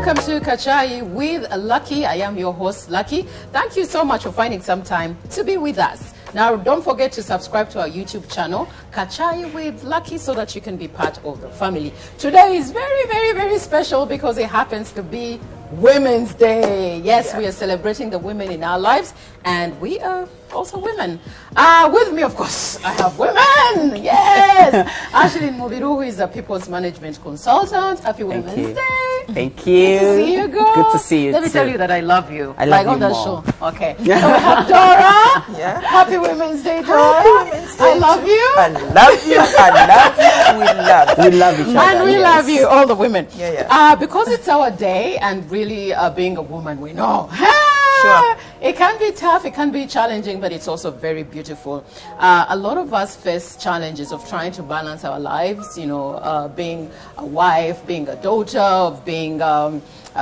welcome to Kachai with Lucky. I am your host, Lucky. Thank you so much for finding some time to be with us. Now, don't forget to subscribe to our YouTube channel, Kachai with Lucky, so that you can be part of the family. Today is very, very, very special because it happens to be Women's Day. Yes, we are celebrating the women in our lives, and we are also women. With me, of course, I have women. Yes. Ashley Mubiru, who is a people's management consultant. Happy Women's Day. Thank you. Good to see you, girl. Good to see you. Let me tell you that I love you. I love you on that more. show. Okay. So we have Dora. Yeah. Happy Women's Day, Dora. Happy Women's Day. I love you. I love you. I love you. We love each other. And we love you, all the women. Yeah. Because it's our day, and really being a woman, we know. Sure. It can be tough, it can be challenging, but it's also very beautiful. A lot of us face challenges of trying to balance our lives, you know, being a wife, being a daughter, of being a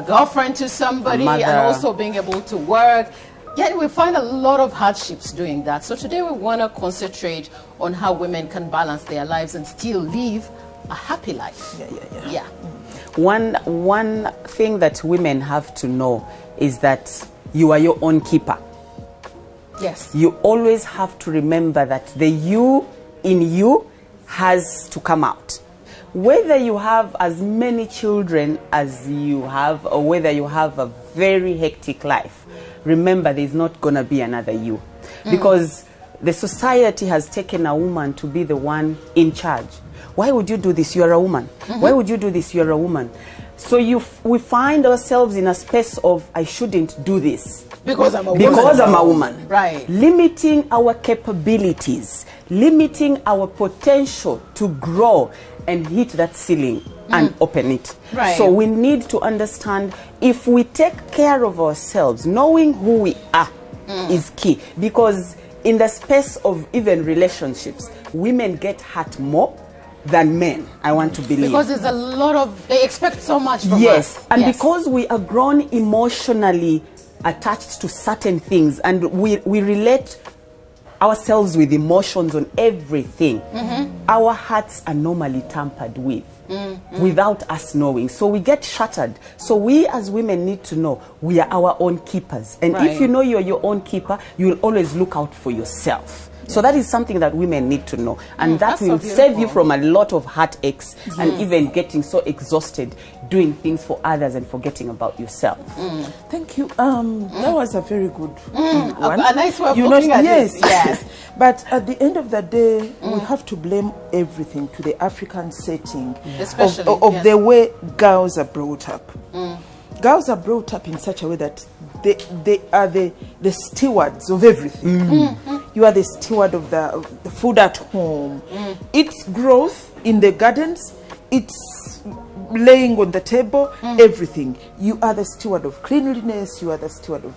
girlfriend to somebody, and also being able to work. Yet we find a lot of hardships doing that. So today we want to concentrate on how women can balance their lives and still live a happy life. Yeah. One thing that women have to know is that you are your own keeper. Yes. You always have to remember that the you in you has to come out. Whether you have as many children as you have, or whether you have a very hectic life, remember there's not going to be another you. Because the society has taken a woman to be the one in charge. Why would you do this? You're a woman. Why would you do this? You're a woman. So we find ourselves in a space of, I shouldn't do this. Because I'm a woman. Because I'm a woman. Right. Limiting our capabilities, limiting our potential to grow and hit that ceiling and open it. Right. So we need to understand, if we take care of ourselves, knowing who we are is key. Because in the space of even relationships, women get hurt more than men, I want to believe. Because there's a lot of, they expect so much from us. Yes, and because we are grown emotionally attached to certain things, and we relate ourselves with emotions on everything, our hearts are normally tampered with without us knowing. So we get shattered. So we as women need to know we are our own keepers. And if you know you're your own keeper, you will always look out for yourself. So that is something that women need to know, and that will save you from a lot of heartaches and even getting so exhausted doing things for others and forgetting about yourself. Thank you. That was a very good one. A nice way of looking at it. Yes. But at the end of the day, we have to blame everything to the African setting, especially of the way girls are brought up. Girls are brought up in such a way that they are the stewards of everything. You are the steward of the food at home. Its growth in the gardens, it's laying on the table, everything. You are the steward of cleanliness, you are the steward of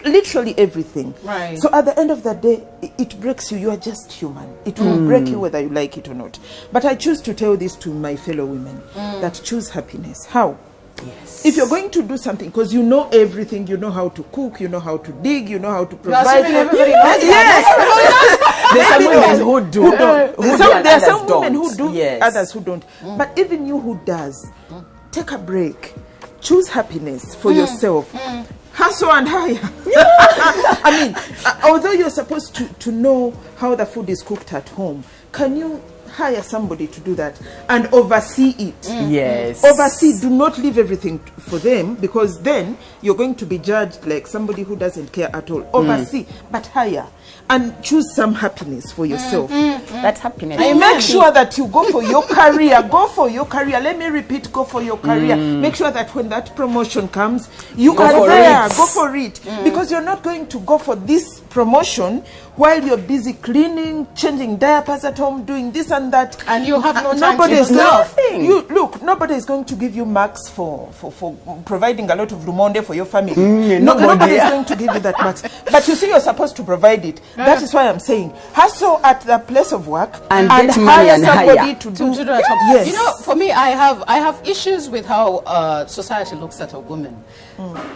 literally everything. Right. So at the end of the day, it breaks you. You are just human. It will break you whether you like it or not. But I choose to tell this to my fellow women, that choose happiness. How? Yes. If you're going to do something, because you know everything, you know how to cook, you know how to dig, you know how to provide. Everybody knows There's some women who do. There are some women who do, yes. others who don't. But even you who does, take a break. Choose happiness for yourself. Hustle and hire. I mean, although you're supposed to know how the food is cooked at home, can you hire somebody to do that and oversee it? Yes. Oversee. Do not leave everything for them, because then you're going to be judged like somebody who doesn't care at all. Oversee, but hire. And choose some happiness for yourself. That happiness. And make sure that you go for your career. Go for your career. Let me repeat, go for your career. Make sure that when that promotion comes, you are there. Go for it. Because you're not going to go for this promotion while you're busy cleaning, changing diapers at home, doing this and that. And you have no time nobody to is do nothing. Look, nobody is going to give you marks for providing a lot of lumonde for your family. Nobody is going to give you that marks. But you see, you're supposed to provide it. That is why I'm saying, hustle at the place of work and get money hire and somebody to do that. Yes. You know, for me, I have issues with how society looks at a woman.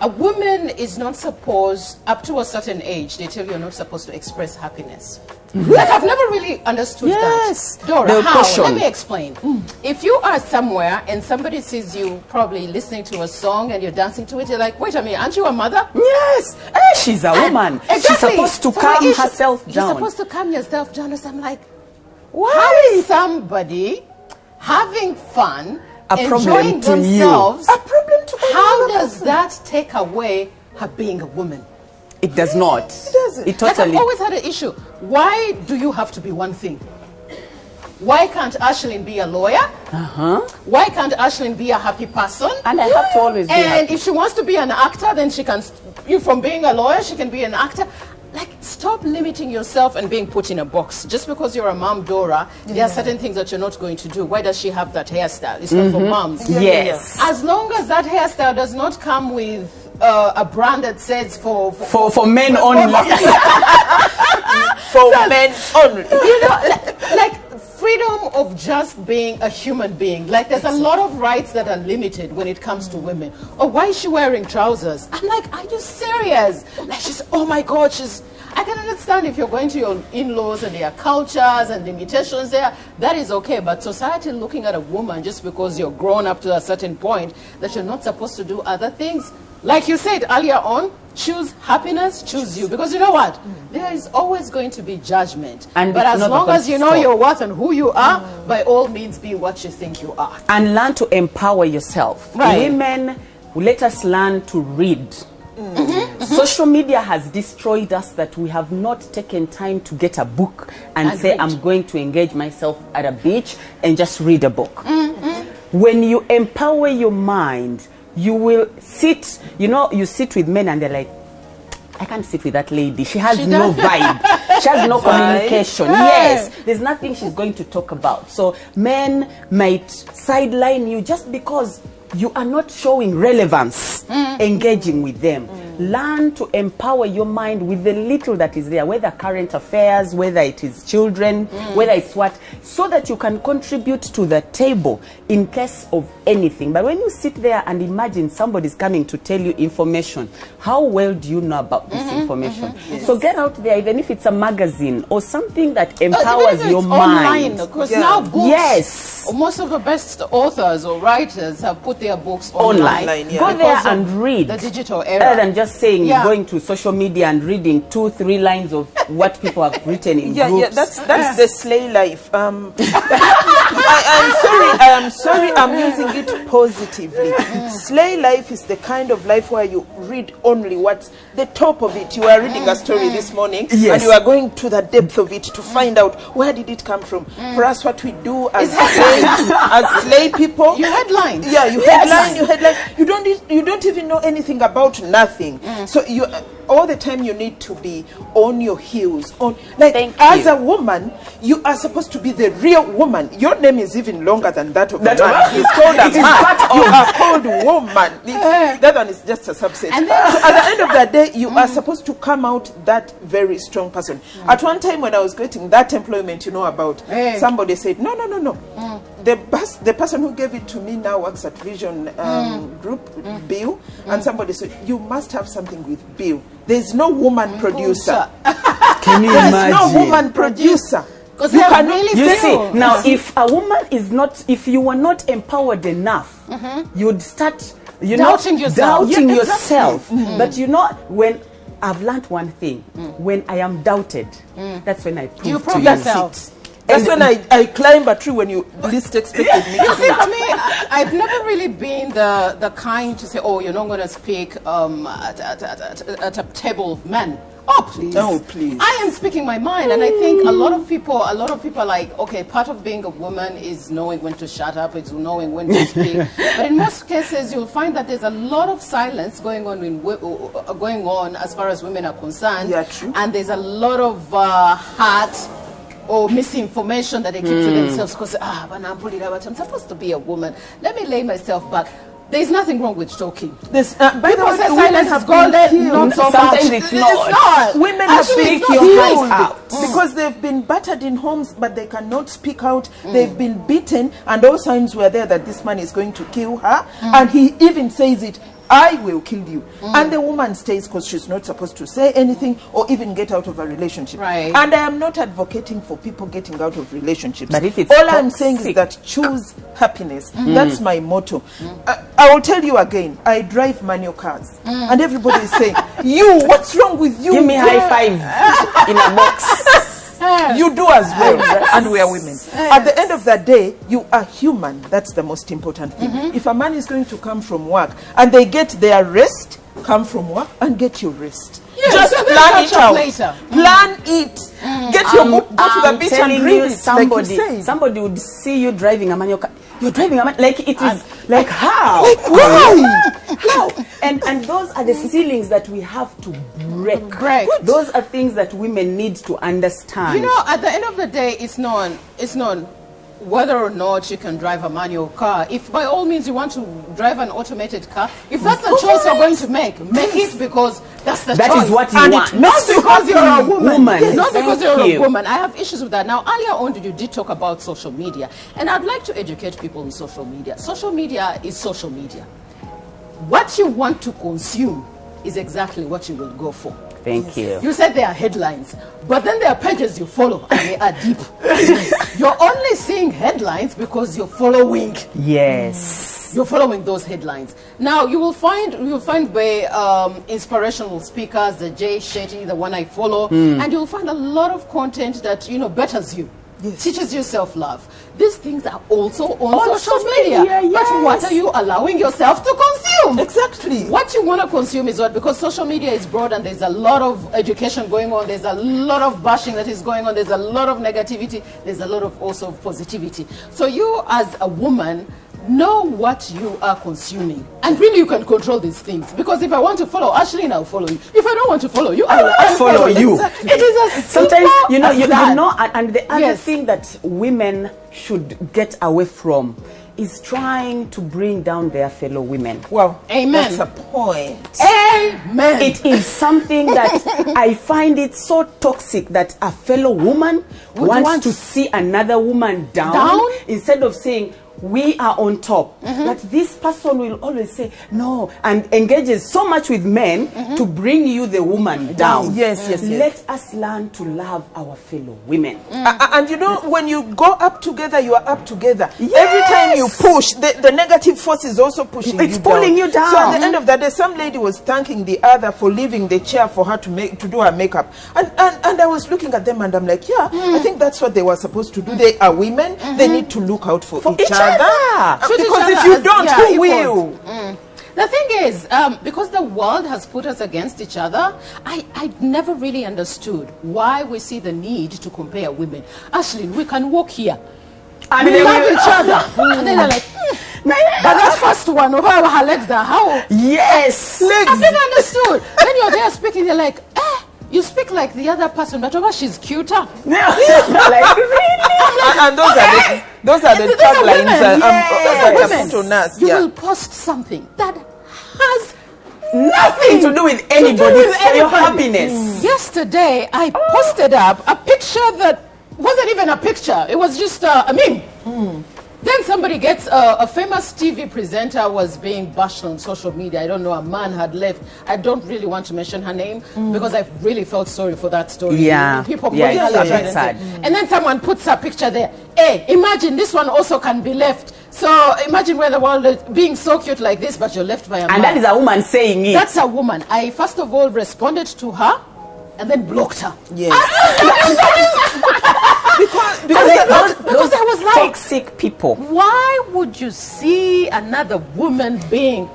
A woman is not supposed, up to a certain age, they tell you you're not supposed to express happiness. Like, I've never really understood Yes. that. Dora, The how? caution. Let me explain. If you are somewhere and somebody sees you probably listening to a song and you're dancing to it, you're like, wait a minute, aren't you a mother? Yes. She's a woman. Exactly. She's supposed to So calm my issue- herself down. You're supposed to calm yourself down. So I'm like, Why? how is somebody having fun, A problem enjoying to you. themselves? A problem to How another does person. that take away her being a woman? It does not. It doesn't. It Like, totally. I've always had an issue. Why do you have to be one thing? Why can't Ashlyn be a lawyer? Why can't Ashlyn be a happy person? And I have to always be And happy. if she wants to be an actor, then she can, from being a lawyer, she can be an actor. Like, stop limiting yourself and being put in a box. Just because you're a mom, Dora, there are certain things that you're not going to do. Why does she have that hairstyle? It's not for moms. Yes. As long as that hairstyle does not come with a brand that says for For men only. For men only. you know, like freedom of just being a human being. Like, there's a lot of rights that are limited when it comes to women. Oh, why is she wearing trousers? I'm like, are you serious? Like, she's, oh my God, I can understand if you're going to your in-laws and there are cultures and limitations there, that is okay. But society looking at a woman just because you're grown up to a certain point that you're not supposed to do other things. Like you said earlier on, choose happiness, choose you. Because you know what? There is always going to be judgment. And but it's as not long about as you know stop. your worth and who you are, by all means be what you think you are. And learn to empower yourself. Right. Women, let us learn to read. Social media has destroyed us that we have not taken time to get a book and say, Agreed. I'm going to engage myself at a beach and just read a book. When you empower your mind, you will sit, you sit with men and they're like, I can't sit with that lady. She has no vibe. She has no communication. Yes, there's nothing she's going to talk about. So men might sideline you just because you are not showing relevance engaging with them. Learn to empower your mind with the little that is there, whether current affairs, whether it is children, whether it's what, so that you can contribute to the table in case of anything. But when you sit there and imagine somebody's coming to tell you information, how well do you know about this information? So get out there, even if it's a magazine or something that empowers your mind. Because now books, Yes. most of the best authors or writers have put their books Online. Online, yeah. Go there Because of and read. the digital era. Rather than just saying Yeah. going to social media and reading 2-3 lines of what people have written in groups. That's the slay life. I'm sorry, I'm using it positively. Slay life is the kind of life where you read only what's the top of it. You are reading a story this morning, Yes. and you are going to the depth of it to find out where did it come from. For us, what we do as slay people, You headline. yeah, you headline. You don't even know anything about nothing. So you all the time you need to be on your heels. Thank as you. a woman, you are supposed to be the real woman. Your name is even longer than that of a That man. one? He's called a It is man. part You of- are called woman. That one is just a subset. And then- So at the end of the day, you are supposed to come out that very strong person. At one time when I was getting that employment, about, somebody said, no. The person who gave it to me now works at Vision Group, Bill, and somebody said, you must have something with Bill. There's no woman producer. Can you There's imagine? no woman producer. Because You they're cannot- really You few. see, now if a woman is not, if you were not empowered enough, you'd start, Doubting yourself. doubting Yeah, yourself. But when I've learned one thing, when I am doubted, that's when I prove You to prove you. yourself. That's when I climb a tree when you least expected me You to. see, for me, I've never really been the kind to say, "Oh, you're not going to speak at a table of men." Oh, please. Oh, please. I am speaking my mind, and I think a lot of people are like, okay, part of being a woman is knowing when to shut up, it's knowing when to speak. But in most cases, you'll find that there's a lot of silence going on as far as women are concerned. Yeah, true. And there's a lot of heart or misinformation that they keep to themselves because I'm supposed to be a woman. Let me lay myself back. There's nothing wrong with talking. By the People way, say women silence have is golden, been not so Sometimes much. it's not. not. Women have Actually, been it's not your hands killed out. because they've been battered in homes, but they cannot speak out. They've been beaten, and all signs were there that this man is going to kill her. And he even says it I will kill you. And the woman stays because she's not supposed to say anything or even get out of a relationship. Right. And I am not advocating for people getting out of relationships. But if it's all I'm saying is that choose happiness. That's my motto. I will tell you again, I drive manual cars. And everybody is saying, you, what's wrong with you? Give me high five in a box. You do as well, and we are women. At the end of the day, you are human. That's the most important thing. If a man is going to come from work and they get their rest, come from work and get your rest. Yes, Just so plan it out. later. Plan it. Get your book, go to the beach and read it. Somebody would see you driving a manual car. You're driving a manual, like it is, like how? Like, why? How? And those are the ceilings that we have to break. Those are things that women need to understand. You know, at the end of the day, it's known whether or not you can drive a manual car. If by all means you want to drive an automated car, if that's the choice you're going to make it because that's the choice. That is what you want. Not because you're a woman. Yes, not because you're you. a woman. I have issues with that. Now, earlier on, you did talk about social media. And I'd like to educate people on social media. Social media is social media. What you want to consume is exactly what you will go for. Thank you. You said they are headlines, but then there are pages you follow and they are deep. You're only seeing headlines because you're following. Yes. You're following those headlines. Now you will find by inspirational speakers, the Jay Shetty, the one I follow, and you'll find a lot of content that betters you. Yes. Teaches you self-love. These things are also on social media. Yes. But what are you allowing yourself to consume? Exactly. What you want to consume is what, because social media is broad and there's a lot of education going on, there's a lot of bashing that is going on, there's a lot of negativity, there's a lot of also positivity. So you as a woman, know what you are consuming, and really you can control these things. Because if I want to follow Ashley, I'll follow you. If I don't want to follow you, I will unfollow you. Exactly. It is as sometimes simple you know, as and the other thing that women should get away from is trying to bring down their fellow women. Well, amen. That's a point. Amen. It is something that I find it so toxic that a fellow woman wants to see another woman down instead of saying, we are on top. But this person will always say no and engages so much with men to bring you the woman down. Yes. Let us learn to love our fellow women. And you know, when you go up together, you are up together. Yes. Every time you push, the negative force is also pushing you down. It's pulling you down. So at the end of the day, some lady was thanking the other for leaving the chair for her to do her makeup. And I was looking at them and I'm like, I think that's what they were supposed to do. They are women. They need to look out for each other. Because if you don't, who will? The thing is, because the world has put us against each other, I never really understood why we see the need to compare women. Ashley, we can walk here. And we love each other. And then they're like, but that first one, her legs are how? Yes. Legs. I've never understood. When you're there speaking, they're like, you speak like the other person, but she's cuter. Like, really? And those are the taglines that put on us. You will post something that has nothing to do with anybody, for your happiness. Yesterday, I posted up a picture that wasn't even a picture. It was just a meme. Then somebody gets a famous TV presenter was being bashed on social media. I don't know, a man had left. I don't really want to mention her name because I really felt sorry for that story. Yeah. People sad. And then someone puts a picture there. Hey, imagine this one also can be left. So imagine where the world is being so cute like this, but you're left by a man. And that is a woman saying it. That's a woman. I first of all responded to her and then blocked her. Yes. because I was like, toxic people. Why would you see another woman being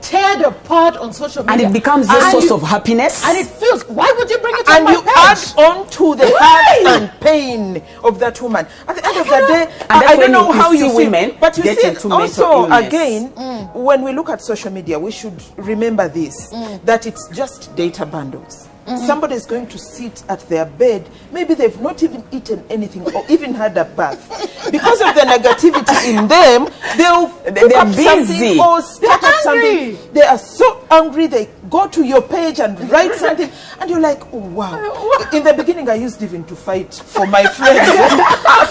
teared apart on social media? And it becomes your source of happiness. And it feels, why would you bring it on my page? And you add on to the hurt and pain of that woman. At the end of the day, I don't know how you women, but you see, also again, Mm. when we look at social media, we should remember this, that it's just data bundles. Somebody is going to sit at their bed, maybe they've not even eaten anything or even had a bath. Because of the negativity in them, they're busy or start up something. They are so angry, they go to your page and write something, and you're like, oh, wow. In the beginning, I used even to fight for my friends.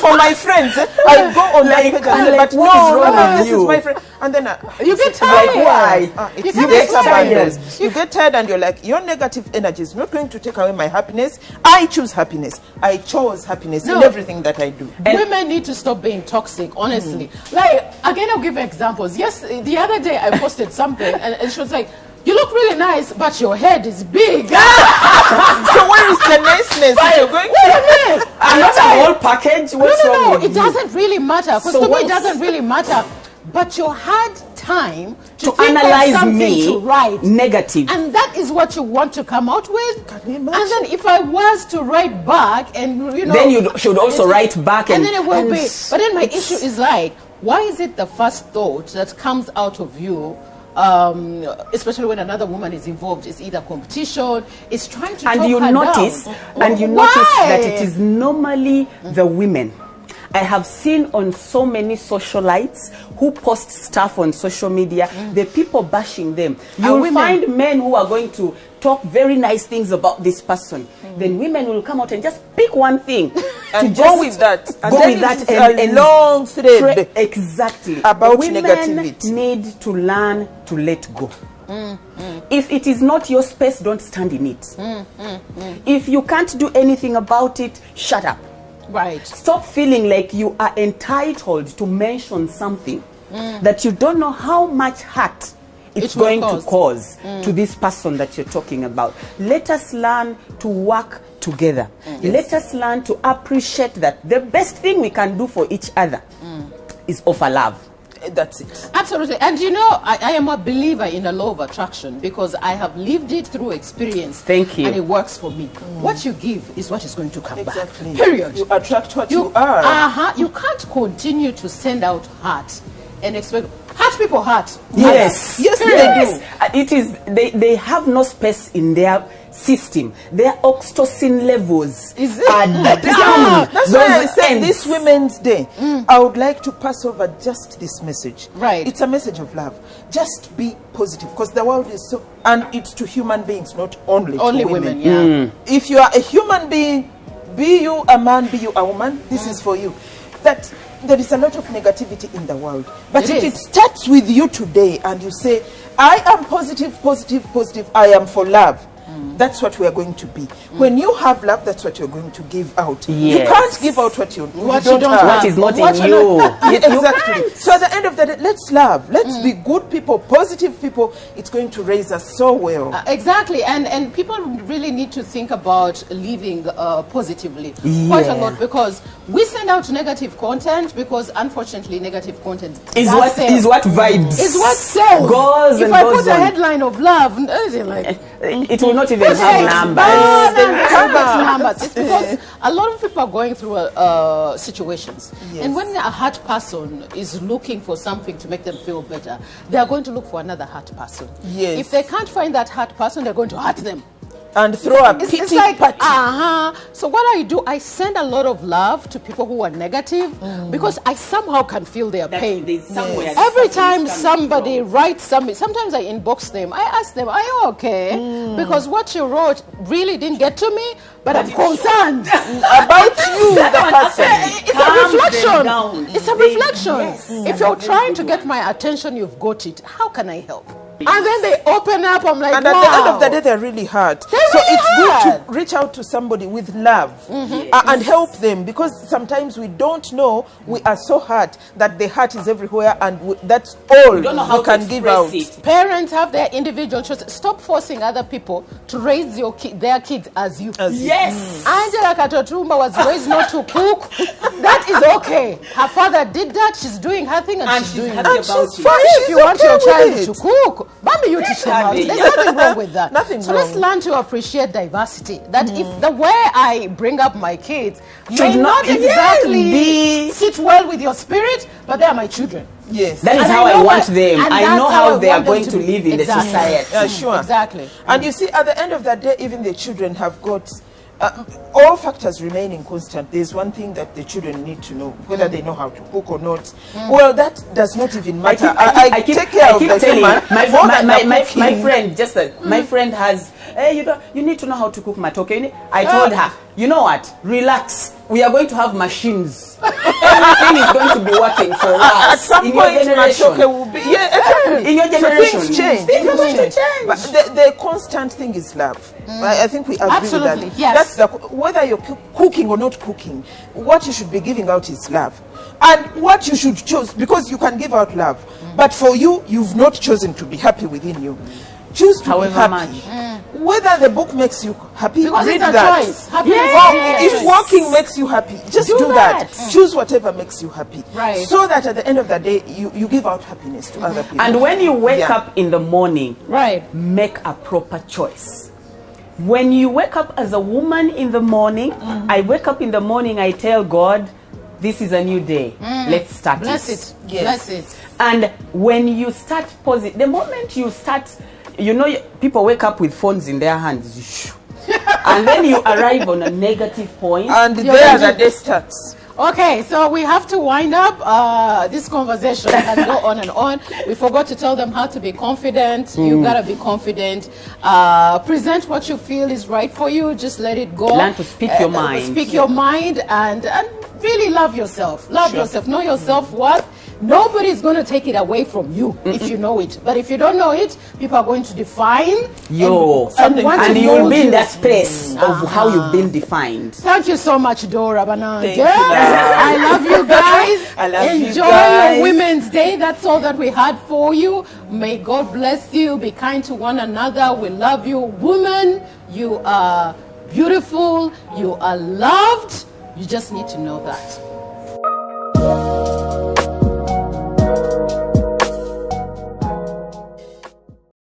For my friends, I go on that page and say, but what is wrong with this you? is my friend. And then you get tired. Why? It's You get get tired. You get tired, and you're like, your negative energy is not going to take away my happiness. I choose happiness. I chose happiness in everything that I do. Women need to stop being toxic, honestly. Like, again, I'll give examples. Yes, the other day I posted something, and she was like, you look really nice, but your head is big. So where is the niceness that you're going to? Another whole package? What's wrong No, with it you? doesn't really matter. Because So to me, it what's- doesn't really matter. But you had time to think analyze of something me to write. negative. And that is what you want to come out with. Can you And imagine? then if I was to write back, and you know, Then you should also write back, and then it will and be. But then my issue is like, why is it the first thought that comes out of you, especially when another woman is involved, is either competition, is trying to and talk you her notice, down. and you Why? notice that it is normally the women. I have seen on so many socialites who post stuff on social media, the people bashing them. You'll women. find men who are going to talk very nice things about this person. Then women will come out and just pick one thing And to go just with that. And go then with that it's a long thread exactly about women negativity. need to learn to let go. If it is not your space, don't stand in it. If you can't do anything about it, shut up. Right. Stop feeling like you are entitled to mention something that you don't know how much hurt it's It will going to cause. to this person that you're talking about. Let us learn to work together. Let us learn to appreciate that the best thing we can do for each other is offer love. That's it. Absolutely. And you know, I am a believer in the law of attraction because I have lived it through experience. Thank you. And it works for me. What you give is what is going to come Exactly. back. Period. You attract what you are. You can't continue to send out heart and expect heart people heart. Yes. Yes, Period. they do. It is, they have no space in their system. Their oxytocin levels Is it? are down. That's why I Those said ends. this Women's Day, I would like to pass over just this message. Right. It's a message of love. Just be positive, because the world is so, and it's to human beings, not only Only to women, yeah. If you are a human being, be you a man, be you a woman, this is for you. That there is a lot of negativity in the world. But It if is. it starts with you today and you say, I am positive, positive, positive, I am for love. That's what we are going to be. When you have love, that's what you're going to give out. You Yes. can't give out what you What don't you don't have. What is not What in you you. Exactly. So at the end of the day, let's love. Let's be good people, positive people. It's going to raise us so well. Exactly, and people really need to think about living positively quite a Yeah. lot, because we send out negative content because unfortunately negative content Is does what sell. is what vibes. Is what sells. Goes if and I goes put a on. headline of love, is it like It will not even have Sex, numbers. numbers. It's because a lot of people are going through situations. Yes. And when a hurt person is looking for something to make them feel better, they are going to look for another hurt person. Yes. If they can't find that hurt person, they're going to hurt them. And throw a It's pity like, party. So what I do, I send a lot of love to people who are negative because I somehow can feel their pain. somewhere. Every time somebody writes something, sometimes I inbox them. I ask them, are you okay? Because what you wrote really didn't get to me, but I'm concerned. About you, the person. It's a Calm them reflection. down. It's a They- reflection. yes. If you're trying to get my attention, you've got it. How can I help? And then they open up. I'm like, And at wow. the end of the day, they're really hurt. They're So really it's hurt. good to reach out to somebody with love and help them, because sometimes we don't know we are so hurt that the hurt is everywhere, and that's all don't know how we to can give out. express it. Parents have their individual choices. Stop forcing other people to raise their kids as you. Yes. Angela Katotumba was raised not to cook. That is okay. Her father did that. She's doing her thing, and she's doing happy it. And about she's it. fine. If She's you want okay your child with to it. cook, Bambi, you teach them how. Happy. There's nothing wrong with that. Nothing so let's wrong. learn to appreciate diversity. That if the way I bring up my kids may Should not not exactly be- sit well with your spirit, but they are my children. Yes. That is And how I know want what- them. and I that's know how they are want them going to be. live in the Exactly. society. Yeah, sure. Exactly. And you see, at the end of the day, even the children have got all factors remaining constant, there's one thing that the children need to know, whether they know how to cook or not. Well, that does not even matter. I take care of the human. My friend, just my friend has, hey, you need to know how to cook matoke. I told her, you know what, relax. We are going to have machines. Everything is going to be working for us. At some in point, your generation. matoke will be, exactly. In your generation. So things change. Things are going to change. But the constant thing is love. I think we agree Absolutely, with that. yes. That's whether you're cooking or not cooking, what you should be giving out is love. And what you should choose, because you can give out love, but for you, you've not chosen to be happy within you. Choose to be happy. Whether the book makes you happy, Because read it's a that. choice. Happiness Or is if walking makes you happy, just do that. Choose whatever makes you happy. Right. So that at the end of the day, you give out happiness to other people. And when you wake up in the morning, Right. make a proper choice. When you wake up as a woman in the morning, I wake up in the morning, I tell God, this is a new day. Let's start Bless it. Yes. Bless it. And when you start positive, the moment you start, you know, people wake up with phones in their hands. And then you arrive on a negative point. And there the day starts. Okay, so we have to wind up this conversation and go on and on. We forgot to tell them how to be confident. You gotta be confident. Present what you feel is right for you. Just let it go. Learn to speak your mind. Speak your mind and really love yourself. Love yourself. Know your self-worth. Nobody's going to take it away from you if you know it. But if you don't know it, people are going to define and you'll be in that space of how you've been defined. Thank you so much, Dora Bananja. Thank you. I love you guys. I love you Enjoy guys. your Women's Day. That's all that we had for you. May God bless you. Be kind to one another. We love you. Women, you are beautiful. You are loved. You just need to know that.